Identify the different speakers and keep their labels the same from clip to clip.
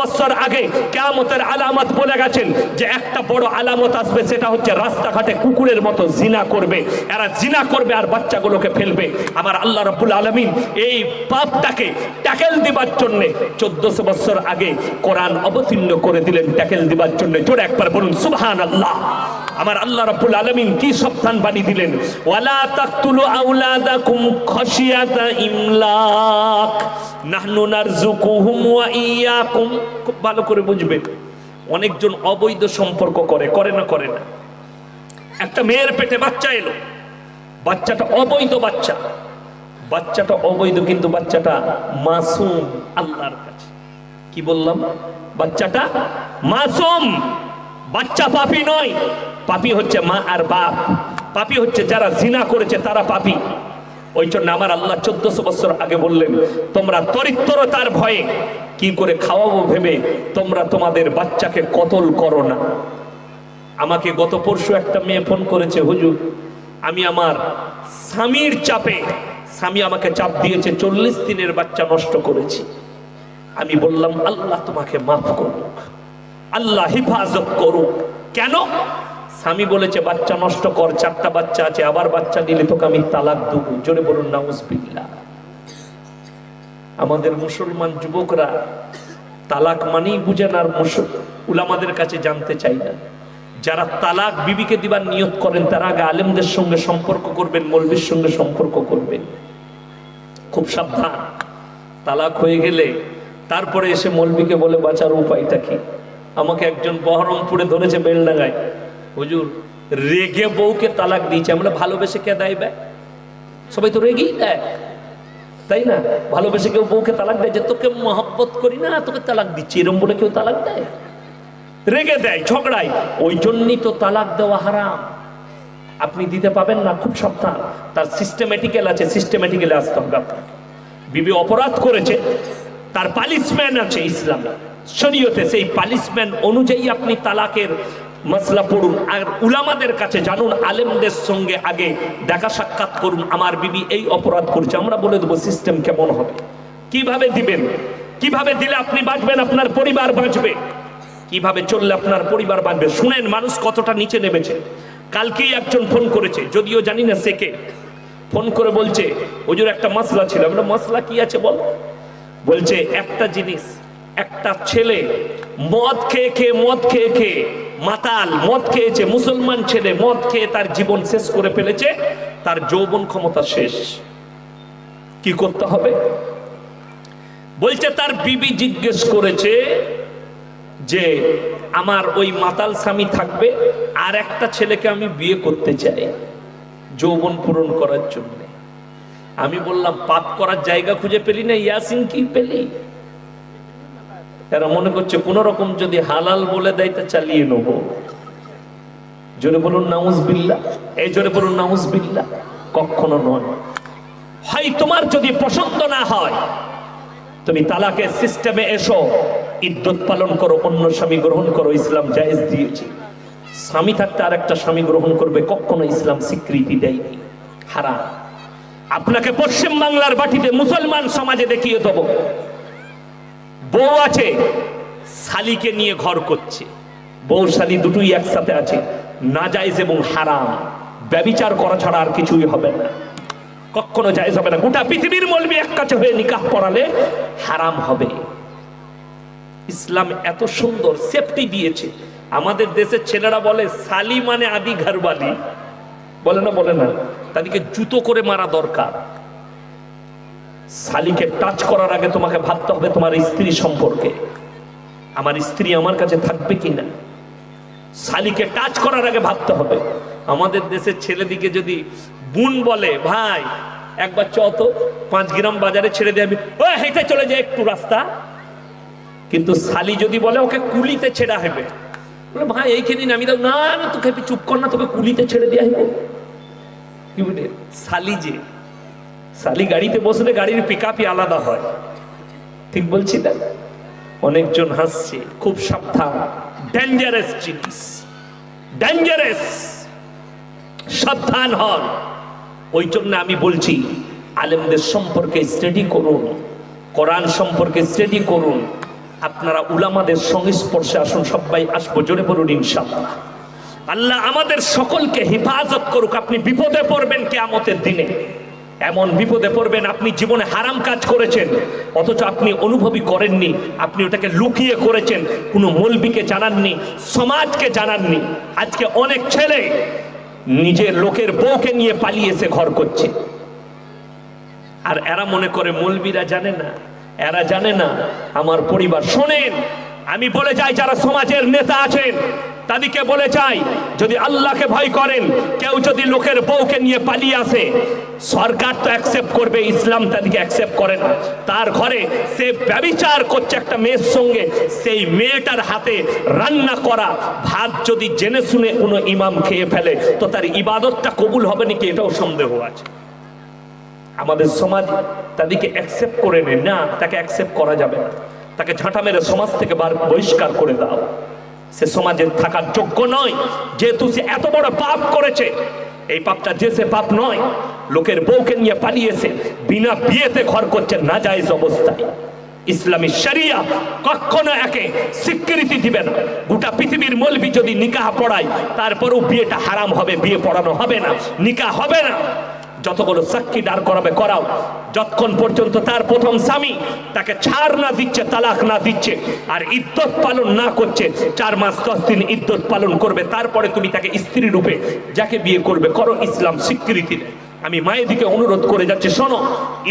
Speaker 1: বছর আগে কিয়ামতের আলামত বলে গেছেন যে একটা বড় আলামত আসবে, সেটা হচ্ছে রাস্তাঘাটে কুকুরের মতো জিনা করবে, এরা জিনা করবে আর বাচ্চাগুলোকে ফেলবে। আমার আল্লাহ রাব্বুল আলামিন এই পাপটাকে ট্যাকেল দিবার জন্য 1400 বছর আগে কোরআন অবতীর্ণ করে দিলেন ট্যাকেল দিবার জন্য। জোরে একবার বলুন সুবহানাল্লাহ। আমার আল্লাহ রাব্বুল আলামিন কি সাবধান বাণী দিলেন, ওয়ালা তাকতুলু আওলাদাকুম খাশিয়াতা ইমলাক নাহনু নারযুকুহুম ওয়া ইয়াকুম। খুব ভালো করে বুঝবেন, অনেকজন অবৈধ সম্পর্ক করে না করে না। একটা মেয়ের পেটে বাচ্চা এলো, বাচ্চাটা অবৈধ বাচ্চাটা অবৈধ, কিন্তু বাচ্চাটা মাসুম আল্লাহর কাছে। কি বললাম? বাচ্চাটা মাসুম, বাচ্চা পাপী নয়। পাপী হচ্ছে মা আর বাপ, পাপী হচ্ছে যারা জিনা করেছে তারা পাপী। ওই জন্য আমার আল্লাহ 1400 বছর আগে বললেন, তোমরা দরিদ্রতার ভয়ে কি করে খাওয়াবো ভেবে তোমরা তোমাদের বাচ্চাকে কতল করো না। আমাকে গত পরশু একটা মেয়ে ফোন করেছে, হুজুর আমি আমার স্বামীর চাপে, স্বামী আমাকে চাপ দিয়েছে, 40 দিনের বাচ্চা নষ্ট করেছি। আমি বললাম আল্লাহ তোমাকে মাফ করুক, আল্লাহ হেফাজত করুক। কেন? স্বামী বলেছে বাচ্চা নষ্ট কর, 4টা বাচ্চা আছে, আবার বাচ্চা নিলে তোকে আমি তালাক দেব। জোরে বলুন নাউজুবিল্লাহ। আমাদের মুসলমান যুবকরা তালাক মানেই বুঝে না, আর উলামাদের কাছে জানতে চাই না। যারা তালাক বিবিকে দিবার নিয়ত করেন তারা আগে আলেমদের সঙ্গে সম্পর্ক করবেন, মৌলবীর সঙ্গে সম্পর্ক করবেন। খুব সাবধান। তালাক হয়ে গেলে তারপরে এসে মৌলবীকে বলে বাঁচার উপায়টা কি। আমাকে একজন বহরমপুরে ধরেছে বেলডাঙ্গায়, হুজুর রেগে বউকে তালাক দিয়েছে। আমরা ভালোবেসে কে দেয় ভাই? সবাই তো রেগেই দেয়, তাই না? ভালোবেসে কেউ বউকে তালাক দেয় যে তোকে মহব্বত করি না তোকে তালাক দিচ্ছি, এরম বলে কেউ তালাক দেয়? রেগে দেয়, ঝগড়ায়। ওই জন্যই তো তালাক দেওয়া হারাম। আপনি দিতে পাবেন না, খুব সাবধান। তার সিস্টেমেটিক্যাল আছে, সিস্টেমেটিক্যালে আসতে হবে আপনাকে। বিবি অপরাধ করেছে, তার পালিশমেন্ট আছে ইসলাম শরীয়তে, সেই পালিশমেন্ট অনুযায়ী আপনি তালাকের মাসলা পড়ুন। আর উলামাদের কাছে জানুন, আলেমদের সঙ্গে আগে দেখা সাক্ষাৎ করুন। আমার বিবি এই অপরাধ করেছে, আমরা বলে দেবো সিস্টেম কেমন হবে, কিভাবে দিবেন, কিভাবে দিলে আপনি বাঁচবেন, আপনার পরিবার বাঁচবে, কিভাবে চললে আপনার পরিবার বাঁচবে। শুনেন মানুষ কতটা নিচে নেমেছে। কালকেই একজন ফোন করেছে, যদিও জানি না সে কে, ফোন করে বলছে হুজুর একটা মাসলা ছিল। আমরা মাসলা কি আছে বল? বলছে একটা জিনিস, একটা ছেলে মদ খেয়ে খেয়ে মাতাল, মদ খেয়েছে, মুসলমান ছেলে মদ খেয়ে তার জীবন শেষ করে ফেলেছে, তার যৌবন ক্ষমতা শেষ, কি করতে হবে? বলছে তার বিবি জিজ্ঞেস করেছে যে আমার ওই মাতাল স্বামী থাকবে, আর একটা ছেলেকে আমি বিয়ে করতে চাই যৌবন পূরণ করার জন্য। আমি বললাম পাপ করার জায়গা খুঁজে পেলি না, ইয়াসিন কি পেলি? এরা মনে করছে কোন রকম যদি হালাল বলে দেয় তা চালিয়ে নেব। জোরে বলুন নাউজুবিল্লাহ। এই জোরে বলুন নাউজুবিল্লাহ। কখনো নয়। হয় তোমার যদি পছন্দ না হয় তুমি তালাকের সিস্টেমে এসো, ইদ্যত পালন করো, অন্য স্বামী গ্রহণ করো, ইসলাম জায়েজ দিয়েছে। স্বামী থাকতে আর একটা স্বামী গ্রহণ করবে কখনো ইসলাম স্বীকৃতি দেয়নি, হারাম। আপনাকে পশ্চিম বাংলার বাটিতে মুসলমান সমাজে দেখিয়ে দেব, বউ আছে, শালিকে নিয়ে ঘর করছে, বউ শালি দুটোই একসাথে আছে, নাজায়েজ এবং হারাম। ব্যভিচার করা ছাড়া আর কিছুই হবে না, কখনো জায়েজ হবে না। গোটা পৃথিবীর মৌলবি এক কাছে হয়ে নিকাহ পড়ালে হারাম হবে। ইসলাম এত সুন্দর সেফটি দিয়েছে। আমাদের দেশের ছেলেরা বলে শালি মানে আদি ঘরবালি, বলে না, তাদেরকে জুতো করে মারা দরকার। শালিকে টাচ করার আগে তোমাকে ভাবতে হবে তোমার স্ত্রী সম্পর্কে, আমার স্ত্রী আমার কাছে থাকবে কিনা। শালিকে টাচ করার আগে ভাবতে হবে। আমাদের দেশের ছেলেদিকে যদি বোন বলে ভাই একবার চ তো 5 গ্রাম বাজারে ছেড়ে দিয়ে আমি হেঁটে চলে যাই একটু রাস্তা, কিন্তু শালি যদি বলে ওকে কুলিতে ছেড়া হবে, বলে ভাই এইখানে নামি দাও, না তোকে চুপ কর না, তোকে কুলিতে ছেড়ে দেওয়া হবে। কি বলে শালি, যে শালি গাড়িতে বসলে গাড়ির পিকআপই আলাদা হয়, ঠিক বলছি না? অনেকজন হাসছে, খুব সাবধান, ডেঞ্জারাস জিনিস, ডেঞ্জারাস, সাবধান হন। ওই জন্য আমি বলছি আলেমদের সম্পর্কে স্টাডি করুন, কোরআন সম্পর্কে স্টাডি করুন, আপনারা উলামাদের সংস্পর্শে আসুন, সবাই আসবো, জোরে বলুন ইনশাআল্লাহ। আল্লাহ আমাদের সকলকে হেফাজত করুক। আপনি বিপদে পড়বেন কিয়ামতের দিনে, এমন বিপদে পড়বেন আপনি জীবনে হারাম কাজ করেছেন অথচ আপনি অনুভবই করেননি, আপনি ওটাকে লুকিয়ে করেছেন, কোনো মৌলবীকে জানাননি, সমাজকে জানাননি। আজকে অনেক ছেলে নিজের লোকের বউকে নিয়ে পালিয়েছে, ঘর করছে, আর এরা মনে করে মৌলবীরা জানে না, এরা জানে না আমার পরিবার। শোনেন, আমি বলে যাই যারা সমাজের নেতা আছেন তাদেরকে বলে যাই, যদি আল্লাহকে ভয় করেন, কেউ যদি লোকের বউকে নিয়ে পালিয়ে আসে, সরকার তো অ্যাকসেপ্ট করবে, ইসলাম তাদেরকে অ্যাকসেপ্ট করে না। তার ঘরে সে ব্যভিচার করছে একটা মেয়ের সঙ্গে, সেই মেয়েটার হাতে রান্না করা ভাত যদি জেনে শুনে কোনো ইমাম খেয়ে ফেলে তো তার ইবাদতটা কবুল হবে নাকি, এটাও সন্দেহ আছে। আমাদের সমাজ তাদেরকে অ্যাকসেপ্ট করে নেয় না, তাকে অ্যাকসেপ্ট করা যাবে না, তাকে ঝাঁটা মেরে সমাজ থেকে বহিষ্কার করে দাও। সে সমাজে থাকার যোগ্য নয়, যেহেতু সে এত বড় পাপ করেছে। এই পাপটা যে সে পাপ নয়, লোকের বউকে নিয়ে পালিয়েছে, বিনা বিয়েতে ঘর করছে নাজায়েজ অবস্থায়। ইসলামী শরিয়া কখনো একে স্বীকৃতি দিবে না। গোটা পৃথিবীর মৌলবি যদি নিকাহ পড়ায়, তারপরেও বিয়েটা হারাম হবে, বিয়ে পড়ানো হবে না, নিকাহ হবে না। যতগুলো সাক্ষী দাঁড় করাবে করাও, যতক্ষণ পর্যন্ত তার প্রথম স্বামী তাকে ছাড় না দিচ্ছে, তালাক না দিচ্ছে, আর ইদ্যত পালন না করছে, 4 মাস 10 দিন ইদ্যত পালন করবে, তারপরে তুমি তাকে স্ত্রী রূপে যাকে বিয়ে করবে করো, ইসলাম স্বীকৃতি দেয়। আমি মায়েদিকে অনুরোধ করে যাচ্ছি, শোনো,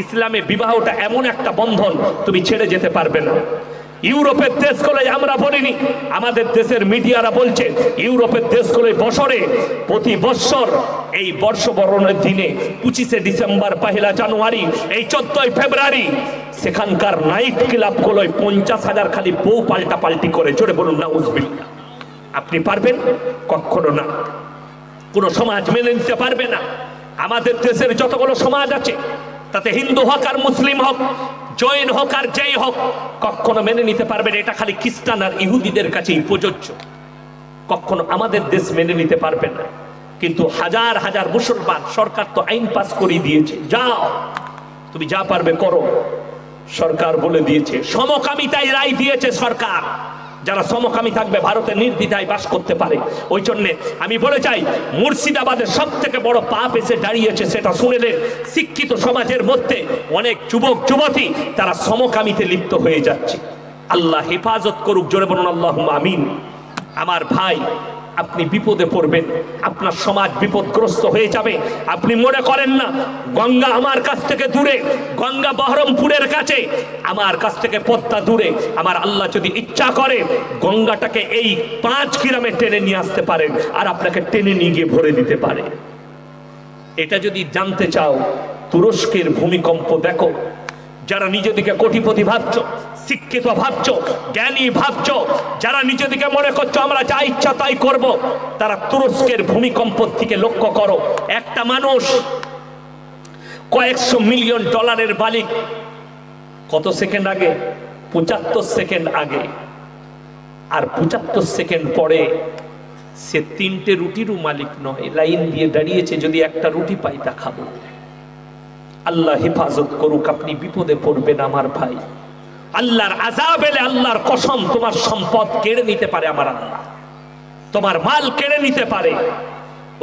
Speaker 1: ইসলামে বিবাহটা এমন একটা বন্ধন তুমি ছেড়ে যেতে পারবে না। ইউরোপের দেশগুলোয় আমরা বলিনি, আমাদের দেশের মিডিয়ারা বলছে, ইউরোপের দেশগুলোয় বছরে প্রতি বৎসর এই বর্ষবরণের দিনে 25শে ডিসেম্বর, 1 জানুয়ারি, এই 14ই ফেব্রুয়ারি সেখানকার নাইট ক্লাবগুলোয় 50,000 খালি বউ পাল্টাপাল্টি করে। জোরে বলুন নাউজুবিল্লাহ। আপনি পারবেন? কখনো না, কোনো সমাজ মেনে নিতে পারবে না। আমাদের দেশের যতগুলো সমাজ আছে, তাতে হিন্দু হোক আর মুসলিম হোক, জৈন হোক আর যেই হোক, কখনো মেনে নিতে পারবে না। এটা খালি খ্রিস্টান আর ইহুদিদের কাছেই প্রযোজ্য, কখনো আমাদের দেশ মেনে নিতে পারবে না। কিন্তু হাজার হাজার মুসলমান, সরকার তো আইন পাস করে দিয়েছে, যাও তুমি যা পারবে করো, সরকার বলে দিয়েছে। সমকামিতায় রায় দিয়েছে সরকার, যারা সমকামী থাকবে ভারতে নির্দ্বিধায় বাস করতে পারে। ওই জন্যে আমি বলে চাই, মুর্শিদাবাদের সব থেকে বড় পাপ এসে দাঁড়িয়েছে, সেটা শুনেলেন, শিক্ষিত সমাজের মধ্যে অনেক যুবক যুবতী তারা সমকামীতে লিপ্ত হয়ে যাচ্ছে। আল্লাহ হেফাজত করুক, জোরে বলুন আল্লাহুম্মা আমিন। আমার ভাই, আপনি বিপদে পড়বেন, আপনার সমাজ বিপদগ্রস্ত হয়ে যাবে। আপনি মনে করেন না গঙ্গা আমার কাছ থেকে দূরে, গঙ্গা বহরমপুরের কাছে, আমার কাছ থেকে পদ্মা দূরে। আমার আল্লাহ যদি ইচ্ছা করে গঙ্গাটাকে এই 5 গ্রামে টেনে নিয়ে আসতে পারেন, আর আপনাকে টেনে নিয়ে গিয়ে ভরে দিতে পারে। এটা যদি জানতে চাও, তুরস্কের ভূমিকম্প দেখো। যারা নিজেদিকে কোটিপতি ভাবছো, শিক্ষিত ভাবছো, জ্ঞানী ভাবছো, যারা নিজেদিকে মনে করছো আমরা যা ইচ্ছা তাই করব, তারা তুরস্কের ভূমিকম্প থেকে লক্ষ্য করো। একটা মানুষ কয়েকশো মিলিয়ন ডলারের মালিক কত সেকেন্ড আগে? 75 সেকেন্ড আগে। আর 75 সেকেন্ড পরে সে 3টে রুটিরও মালিক নয়, লাইন দিয়ে দাঁড়িয়েছে, যদি একটা রুটি পাই তা খাবো। আল্লাহ হেফাজত করুক, আপনি বিপদে পড়বেন আমার ভাই। আল্লাহর আযাব এলে আল্লাহর কসম, তোমার সম্পদ কেড়ে নিতে পারে আমার আল্লাহ, তোমার মাল কেড়ে নিতে পারে।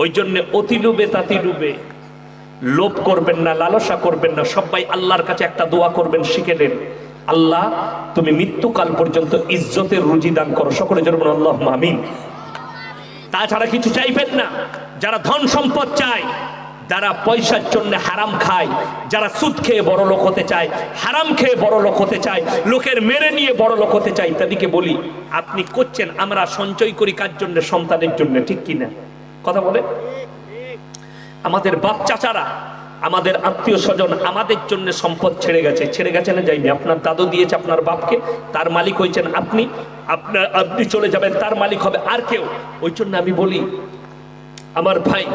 Speaker 1: ওই জন্য অতি লোভে তাতি ডুবে, লোভ করবেন না, লালসা করবেন না। সবাই আল্লাহর কাছে একটা দোয়া করবেন, শিখে নেন, আল্লাহ তুমি মৃত্যুকাল পর্যন্ত ইজ্জতের রুজি দান করো। সকলে জোরে বলুন আল্লাহুম্মা আমিন। তাছাড়া কিছু চাইবেন না। যারা ধন সম্পদ চায়, যারা পয়সার জন্য হারাম খায়, যারা সুদ খেয়ে বড় লোক হতে চায়, হারাম খেয়ে বড় লোক হতে চায়, লোকের মেরে নিয়ে বড় লোক হতে চায়, তাদেরকে বলি, আপনি করছেন, আমরা সঞ্চয় করি কার জন্য? সন্তানের জন্য, ঠিক কিনা? কথা বলে। আমাদের বাপ চাচারা, আমাদের আত্মীয় স্বজন আমাদের জন্য সম্পদ ছেড়ে গেছে। ছেড়ে গেছে না যায়নি? আপনার দাদু দিয়েছে আপনার বাপকে, তার মালিক হয়েছেন আপনি। আপনি চলে যাবেন, তার মালিক হবে আর কেউ। ওই জন্য আমি বলি আমার ভাই,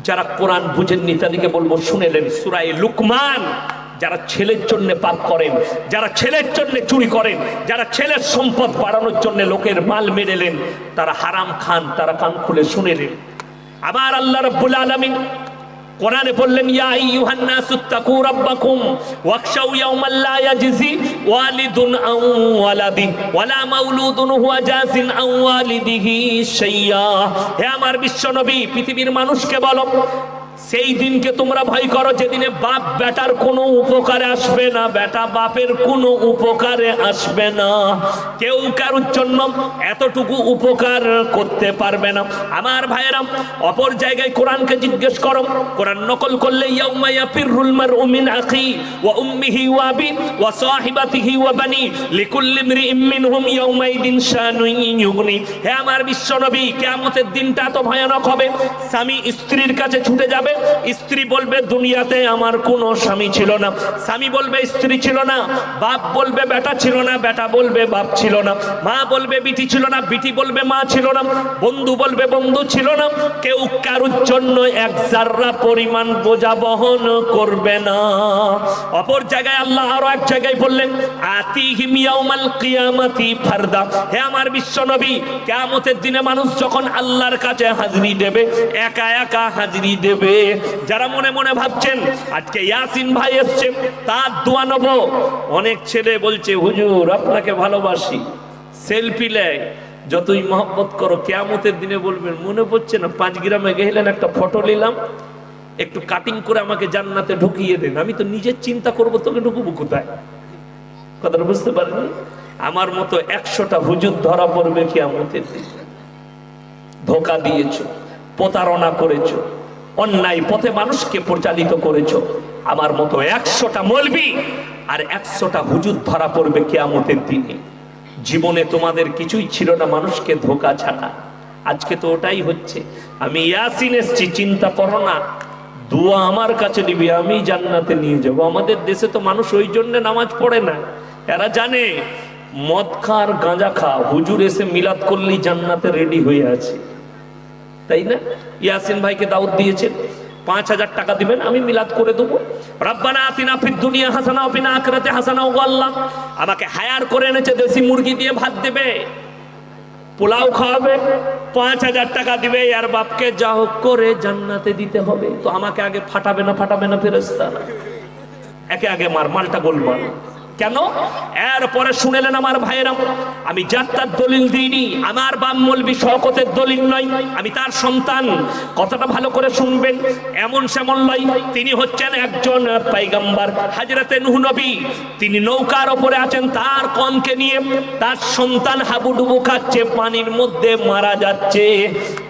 Speaker 1: যারা কোরআন বুঝেননি তাদেরকে বলবো শুনেলেন সূরা লুকমান। যারা ছেলের জন্য পাপ করেন, যারা ছেলের জন্য চুরি করেন, যারা ছেলের সম্পদ বাড়ানোর জন্য লোকের মাল মেরেলেন, তারা হারাম খান, তারা কান খুলে শুনেলেন। আবার আল্লাহ রাব্বুল আলামিন কোরআনে বললেন ইয়া আইয়ুহান নাসু তাকু রাব্বাকুম ওয়াখশাউ ইয়াওমান লা ইয়াজজি ওয়ালিদুন আন ওয়ালাদি ওয়ালা মাউলুদুন হুয়া জাযিন আন ওয়ালিদিহি শাইয়্যা। হে আমার বিশ্বনবী, পৃথিবীর মানুষকে বলো সেই দিনকে তোমরা ভয় করো যেদিনে বাপ বেটার কোনো উপকারে আসবে না, বেটা বাপের কোনো উপকারে আসবে না, কেউ কারোর জন্য এতটুকু উপকার করতে পারবে না। আমার ভাইয়েরা, অপর জায়গায় কোরআনকে জিজ্ঞেস করো, কোরআন নকল করলে ইয়াউমা ইয়াফিরুল মারউ মিন আখি ওয়া উম্মিহি ওয়া আবি ওয়া সাহিবাতিহি ওয়া বানি লিকুল্লি ইমরিইম মিনহুম ইয়াউমাইদিন শানুন ইউগনি। হে আমার বিশ্বনবী, কিয়ামতের দিনটা তো ভয়ানক হবে। স্বামী স্ত্রীর কাছে ছুটে যাবে, স্ত্রী বলবে দুনিয়াতে আমার কোনো স্বামী ছিল না, স্বামী বলবে স্ত্রী ছিল না, বাপ বলবে বেটা ছিল না, বেটা বলবে বাপ ছিল না, মা বলবে বিটি ছিল না, বিটি বলবে মা ছিল না, বন্ধু বলবে বন্ধু ছিল না, কেউ কারোর জন্য এক জাররা পরিমাণ বোঝা বহন করবে না। অপর জায়গায় আল্লাহ আরো এক জায়গায় বললেন আতিহিম ইয়াউমাল কিয়ামাতি ফারদা। হে আমার বিশ্বনবী, কিয়ামতের দিনে মানুষ যখন আল্লাহর কাছে হাজিরি দেবে, একা একা হাজিরি দেবে। যারা মনে মনে ভাবছেন আজকে ইয়াসিন ভাই এসছে তার দোয়া নেব, অনেক ছেলে বলছে হুজুর আপনাকে ভালোবাসি, সেলফি নেয়, যতই মহব্বত করো কিয়ামতের দিনে বলবেন মনে পড়ছে না 5 গ্রামে গেলেন একটা ফটো নিলাম, একটু কাটিং করে আমাকে জান্নাতে ঢুকিয়ে দেন, আমি তো নিজের চিন্তা করবো তোকে ঢুকবো কোথায়। কথাটা বুঝতে পারেননি? আমার মতো 100টা হুজুর ধরা পড়বে কিয়ামতের দিনে। ধোঁকা দিয়েছো, প্রতারণা করেছো, অন্যায় পথে মানুষকে পরিচালিত করেছো, আমার মতো 100টা মৌলবি আর 100টা হুজুর ধরা পড়বে কিয়ামতের দিনে। জীবনে তোমাদের কিছুই ছিল না মানুষকে ধোঁকা ছাড়া, আজকে তো ওটাই হচ্ছে। আমি ইয়াসিন এসছি, চিন্তা করো না, দোয়া আমার কাছে নিবি, আমি জান্নাতে নিয়ে যাব। আমাদের দেশে তো মানুষ ওই জন্য নামাজ পড়ে না, এরা জানে মদ খা আর গাঁজা খা, হুজুর এসে মিলাদ করলেই জান্নাতে রেডি হয়ে আছে, তাই না? ইয়াসিন ভাইকে দাওয়াত দিয়েছেন 5000 টাকা দিবেন, আমি মিলাদ করে দেবো। রব্বানা আতিনা ফিদ দুনিয়া হাসানা ওয়া ফিল আখিরাতি হাসানা, ও আল্লাহ আমাকে হায়ার করে এনেছে, দেশি মুরগি দিয়ে ভাত দেবে, পোলাও খাওয়াবে, 5000 টাকা দিবে, আর বাপকে যা হোক করে জান্নাতে দিতে হবে। তো আমাকে আগে ফাটাবে না ফেরেশতা? একে আগে মালটা গোলমাল কেন? এরপরে শুনেলেন আমার ভাইয়েরা, আমি যাত্রার দলিল দিইনি, আমার বাপ মৌলবি শওকতের দলিল নয়, আমি তার সন্তান। কথাটা ভালো করে শুনবেন, এমন সেমন নয়, তিনি হচ্ছেন একজন পয়গম্বর, হযরতে নূহ নবী। তিনি নৌকার ওপরে আছেন তার কমকে নিয়ে, তার সন্তান হাবুডুবু খাচ্ছে, পানির মধ্যে মারা যাচ্ছে,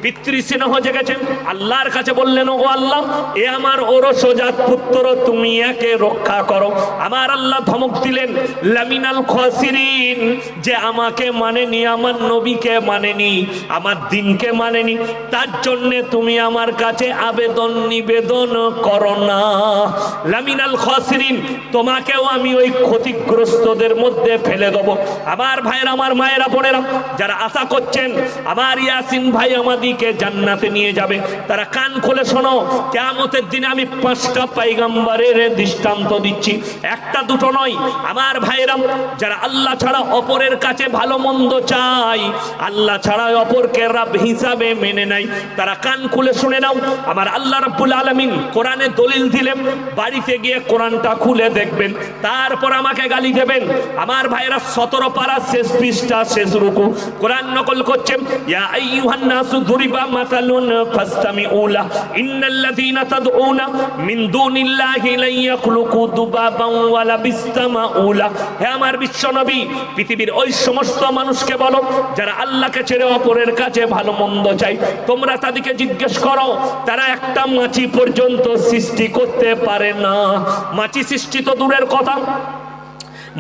Speaker 1: পিতৃস্নেহ জেগেছেন, আল্লাহর কাছে বললেন ওগো আল্লাহ, এ আমার ওরসজাত পুত্র, তুমি একে রক্ষা করো। আমার আল্লাহ ধমক দিলেন লামিনাল খাসিরিন, যে আমাকে মানেনি, আমার নবীকে মানেনি, আমার দ্বীনকে মানেনি, তার জন্য তুমি আমার কাছে আবেদন নিবেদন করো না। লামিনাল খাসিরিন, তোমাকেও আমি ওই ক্ষতিগ্রস্তদের মধ্যে ফেলে দেব। আমার ভাইয়েরা, আমার মায়েরা, বোনেরা, যারা আশা করছেন আমার ইয়াসিন ভাই আমাদিকে জান্নাতে নিয়ে যাবে, তারা কান খুলে শোনো, কিয়ামতের দিনে আমি 5টা পয়গম্বরের দৃষ্টান্ত দিচ্ছি, একটা দুটো নয়। আমার ভাইরা, যারা আল্লাহ ছাড়া অপরের কাছে ভালো মন্দ চাই, আল্লাহ ছাড়া অপরকে রব হিসাবে মেনে নাই, তারা কান খুলে শুনে নাও। আমার আল্লাহ রাব্বুল আলামিন কোরআনে দলিল দিলেন, বাড়িতে গিয়ে কোরআনটা খুলে দেখবেন, তারপর আমাকে গালি দেবেন। আমার ভাইরা, 17 পারা শেষ পৃষ্ঠা শেষ রুকু, কোরআন নকল করছেন, ইয়া আইয়ুহান নাসু দুরিবা মাতালুন ফাসতামিউ লাহু ইন্নাল্লাযীনা তাদউনা মিন দুনিল্লাহি লা ইয়াখলুকু দুবাবান ওয়ালা বিসতামাউলা। হে আমার বিশ্বনবী, পৃথিবীর ওই সমস্ত মানুষকে বলো যারা আল্লাহকে ছেড়ে অপরের কাছে ভালো মন্দ চাই, তোমরা তাদেরকে জিজ্ঞেস করো, তারা একটা মাছি পর্যন্ত সৃষ্টি করতে পারে না। মাছি সৃষ্টি তো দূরের কথা,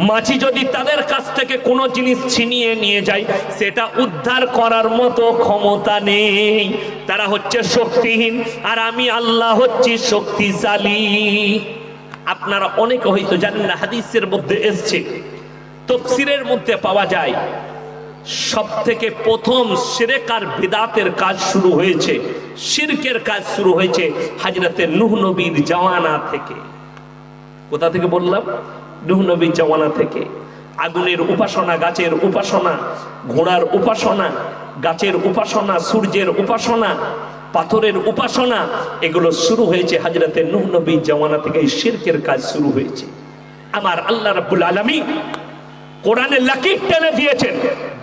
Speaker 1: মাছি যদি তাদের কাছ থেকে কোনো জিনিস ছিনিয়ে নিয়ে যায়, সেটা উদ্ধার করার মতো ক্ষমতা নেই। তারা হচ্ছে শক্তিহীন, আর আমি আল্লাহ হচ্ছি শক্তিশালী। আপনারা অনেকে হয়তো জানেন না, হাদিসের মধ্যে এসছে, তাফসীরের মধ্যে পাওয়া যায়, সব থেকে প্রথম শিরক আর বিদআতের কাজ শুরু হয়েছে, শিরকের কাজ শুরু হয়েছে হযরতে নূহ নবীর জামানা থেকে। কোথা থেকে বললাম? নূহ নবীর জামানা থেকে। আগুনের উপাসনা, গাছের উপাসনা, ঘোড়ার উপাসনা, গাছের উপাসনা, সূর্যের উপাসনা, পাথরের উপাসনা, এগুলো শুরু হয়েছে হযরতে নূহ নবীর জামানা থেকে। এই শিরকের কাজ শুরু হয়েছে। আমার আল্লাহ রাব্বুল আলামিন কোরআনে লাকির টেনে দিয়েছেন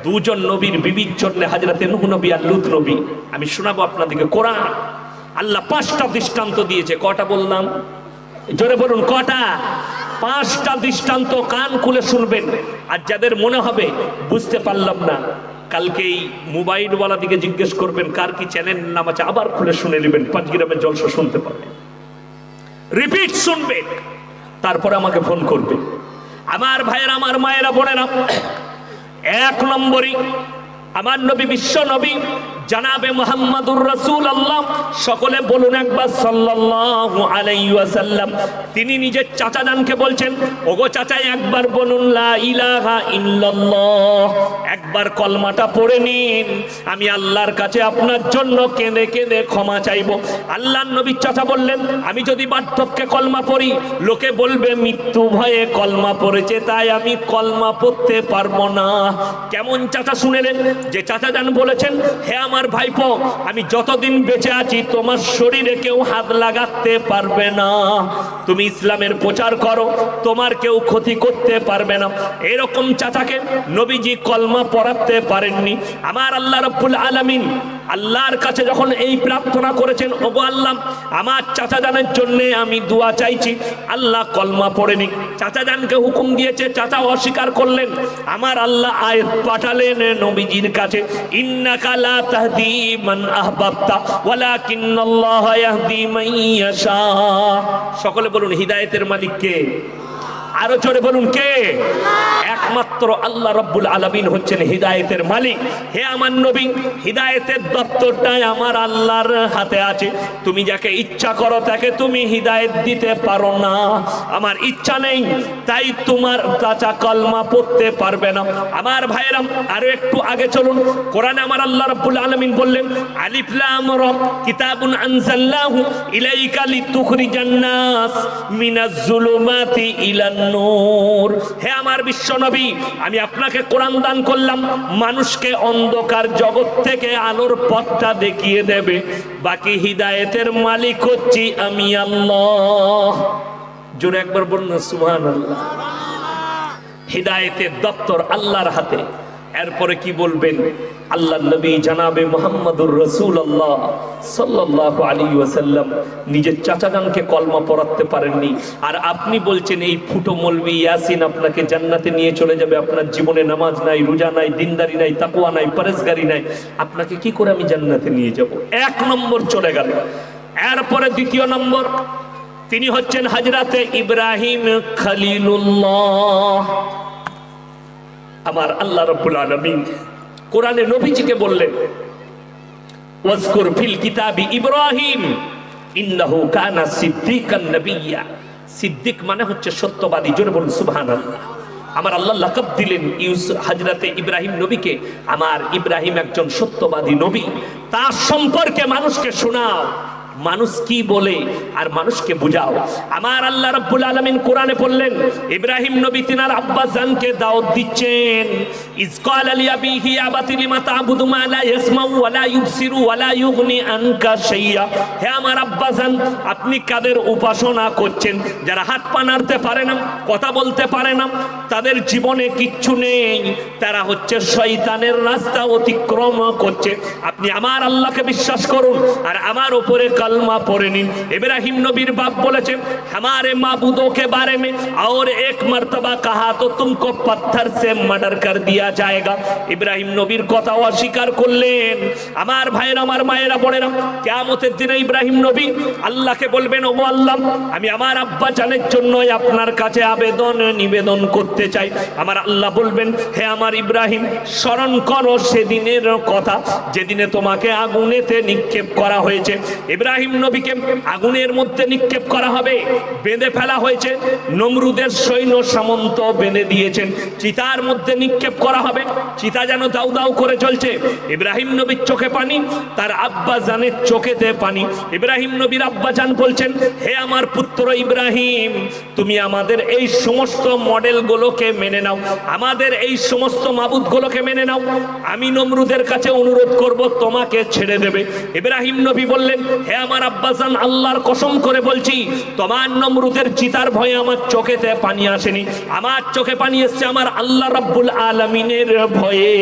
Speaker 1: দুজন নবীর বিবির জন্য, হযরতে নূহ নবী আর লূত নবী। আমি শোনাবো আপনাদেরকে কোরআন। আল্লাহ 5টা দৃষ্টান্ত দিয়েছে। কটা বললাম? জোরে বলুন কটা? 5টা দৃষ্টান্ত। কান খুলে শুনবেন। আর যাদের মনে হবে বুঝতে পারলাম না, কালকে এই মোবাইলওয়ালা দিকে জিজ্ঞেস করবেন কার কি চ্যানেল নাম আছে, আবার খুলে শুনে নেবেন, 5 গ্রামের জলসা শুনতে পাবেন। রিপিট শুনবেন, তারপরে আমাকে ফোন করবে। আমার ভাইয়েরা, আমার মায়েরা, বোনেরা, 1 নম্বরই আমার নবী, বিশ্ব নবী জনাবে মুহাম্মাদুর রাসূলুল্লাহ, সকলে বলুন একবার সাল্লাল্লাহু আলাইহি ওয়াসাল্লাম। তিনি নিজের চাচা জানকে বলছেন, ওগো চাচা একবার বলুন লা ইলাহা ইল্লাল্লাহ, একবার কলমাটা পড়ে নিন, আমি আল্লাহর কাছে আপনার জন্য কেঁদে কেঁদে ক্ষমা চাইবো। আল্লাহর নবী চাচা বললেন, আমি যদি বার্ধক্যে কলমা পড়ি লোকে বলবে মৃত্যু ভয়ে কলমা পড়েছে, তাই আমি কলমা পড়তে পারবো না। কেমন চাচা শুনেলেন? যে চাচা জান বলেছেন, হে আমার ভাইপো, আমি যতদিন বেঁচে আছি তোমার শরীরে কেউ হাত লাগাতে পারবে না, তুমি ইসলামের প্রচার করো, তোমার কেউ ক্ষতি করতে পারবে না। এরকম চাচাকে নবীজি কলমা পড়াতে পারেননি। আমার আল্লাহ রাব্বুল আলামিন আল্লাহর কাছে যখন এই প্রার্থনা করেছেন, ওগো আল্লাহ আমার চাচা জানের জন্য আমি দোয়া চাইছি, আল্লাহ কলমা পড়েনি। চাচা জানকে হুকুম দিয়েছে, চাচা অস্বীকার করলেন। আমার আল্লাহ আয়াত পাঠালেন নবীজির কাছে, ইন্নাকা লা তাহদি মান আহবাবতা ওয়ালাকিন্নাল্লাহা ইয়াহদি মান ইয়াশা। সকলে বলুন হিদায়াতের মালিক কে? আরো জোরে বলুন কে? একমাত্র আল্লাহ রাব্বুল আলামিন হচ্ছেন হিদায়াতের মালিক। হে আমার নবী, হিদায়াতের দপ্তরটাই আমার আল্লাহর হাতে আছে। তুমি যাকে ইচ্ছা করো তাকে তুমি হিদায়াত দিতে পারো না। আমার ইচ্ছা নেই, তাই তোমার চাচা কলমা পড়তে পারবে না। আমার ভাইয়েরা, আরো একটু আগে চলুন। কোরআনে আমার আল্লাহ রাব্বুল আলামিন বললেন, আলিফ লাম রা কিতাবুন আনজালনাহু ইলাইকা লিতুখরিজান নাস মিনাজ যুলুমাতি ইলান নূর। হে আমার বিশ্ব নবী, আমি আপনাকে কোরআন দান করলাম, মানুষকে অন্ধকার জগৎ থেকে আলোর পথটা দেখিয়ে দেবে। বাকি হিদায়াতের মালিক হচ্ছি আমি আল্লাহ। জোরে একবার বলুন সুবহানাল্লাহ। হিদায়াতের দপ্তর আল্লাহর হাতে। এরপরে কি বলবেন? আল্লাহর নবী জনাবে মুহাম্মদুর রাসূলুল্লাহ সাল্লাল্লাহু আলাইহি ওয়াসাল্লাম নিজের চাচা জানকে কলমা পড়াতে পারেননি, আর আপনি বলছেন এই ফুটো মৌলভী ইয়াসিন আপনাকে জান্নাতে নিয়ে চলে যাবে। আপনার জীবনে নামাজ নাই, রোজা নাই, দিনদারি নাই, তাকওয়া নাই, পরহেজগারি নাই, আপনাকে কি করে আমি জান্নাতে নিয়ে যাব? 1 নম্বর চলে গেল। এরপরে 2 নম্বর, তিনি হচ্ছেন হযরতে ইব্রাহিম খলিলুল্লাহ। আমার আল্লাহ রাব্বুল আলামিন কোরআনে নবীজিকে বললেন, ওয়াজকুর ফিল কিতাবি ইব্রাহিম ইন্নাহু কানা সিদ্দিকান নাবিয়্যা। সিদ্দিক মানে হচ্ছে সত্যবাদী। জোরে বলুন সুবহানাল্লাহ। আমার আল্লাহ লাকাব দিলেন হযরতে ইব্রাহিম নবীকে, আমার ইব্রাহিম একজন সত্যবাদী নবী। তার সম্পর্কে মানুষকে শোনাও, মানুষ কি বলে আর মানুষকে বুঝাও। আমার আল্লাহ রাব্বুল আলামিন কোরআনে বললেন, ইব্রাহিম নবী তিনার আব্বা জানকে দাওয়াত দিচ্ছেন, ইজ ক্বালা লিআবিহি আবাতি লিমা তা'বুদু মা লা ইয়াসমাউ ওয়া লা ইউবসিরু ওয়া লা ইউগনি আনকা শাইয়্যা। হে আমার আব্বা জান, আপনি কাদের উপাসনা করছেন? যারা হাত পা নাড়তে পারে না, কথা বলতে পারে না, তাদের জীবনে কিচ্ছু নেই, তারা হচ্ছে শয়তানের রাস্তা অতিক্রম করছে। আপনি আমার আল্লাহকে বিশ্বাস করুন আর আমার উপরে कलमा पढ़े नीन। इब्राहिम नबीर बाप बोले हमारे माबूदों के बारे में और एक मर्तबा कहा तो तुमको पत्थर से मर्डर कर दिया जाएगा। इब्राहिम नबीर कथा अस्वीकार करलेन। आमार भाईर आमार मायेरा बोनेरा कियामतेर दिने इब्राहिम नबी आल्लाह के बोलबेन ओ आल्लाह आमी आमार आब्बा जानेर जन्य आपनार काछे आवेदन निवेदन करते चाই। आमार आल्लाह बोलबेन हे आमार इब्राहिम स्मरण करो सेदिनेर कथा जेदिने तोमाके आगुनेते निक्षेप करा हयेछे। ইব্রাহিম নবীকে আগুনের মধ্যে নিক্ষেপ করা হবে, বেঁধে ফেলা হয়েছে, নমরুদের সৈন্য সামন্ত বেঁধে দিয়েছেন, চিতার মধ্যে নিক্ষেপ করা হবে, চিতা যেন দাউ দাউ করে চলছে। ইব্রাহিম নবীর চোখে পানি, তার আব্বা জানের চোখেতে পানি। ইব্রাহিম নবীর আব্বা জান বলছেন, হে আমার পুত্র ইব্রাহিম, তুমি আমাদের এই সমস্ত মডেলগুলোকে মেনে নাও, আমাদের এই সমস্ত মাবুদগুলোকে মেনে নাও, আমি নমরুদের কাছে অনুরোধ করব তোমাকে ছেড়ে দেবে। ইব্রাহিম নবী বললেন, হে আমার আব্বাজান, আল্লাহর কসম করে বলছি, তোমার নমরুদের চিতার ভয়ে আমার চোখেতে পানি আসেনি, আমার চোখে পানি এসছে আমার আল্লাহ রাব্বুল আলামিনের ভয়ে।